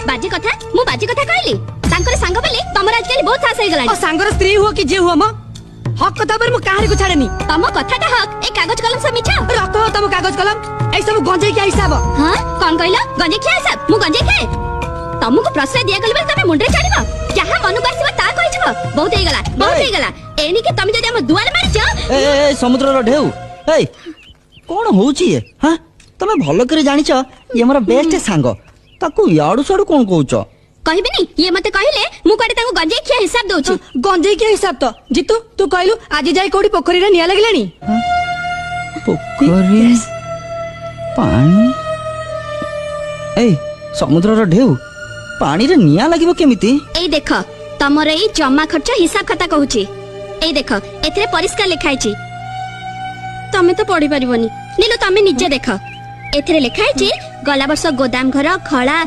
बाजी कथा कहली तांकर संग बोली तमर आजकल बहुत खास हो गला। सांगर स्त्री हुआ कि जे हुआ म हक कथा पर मु काहरी को छाड़ेनी। तम कथाटा हक ए कागज कलम से मिछा रख तम कागज कलम ए सब गंजे के हिसाब। हां कोन कहलो गंजे क्या हिसाब मु गंजे खाए तुमको प्रश्रय दिया गली बेल तमे मुंडरे चढ़िबो जहां मन को आसीबो ता कहि जबो बहुत हे गला एनी के तमे जदी हम दुआर मारि छ। ए समुद्र रो ढेउ ए कोन होउची ए हां तमे भलो करे जानि छ ये हमर बेस्ट सांग ताकू याडू सडू कोन कहउछ कहबिनी ये मते कहले मु कड़े ताको गंजे खिया हिसाब दउछु। गंजे के हिसाब तो जितू तू कहलु आज जाई कोडी पोखरी रे निया लागलानी। पोखरी पानी ए समुद्र रो ढेउ पानी रे निया लागिबो केमिति। ए देख तमर ए जमा खर्च हिसाब खाता कहूची ए देख एथरे परिष्कार लिखाई छी तमे तो पढ़ी परिबोनी नीलो तमे निजे देख एथरे लिखाई छी गला वर्ष गोदाम घर खळा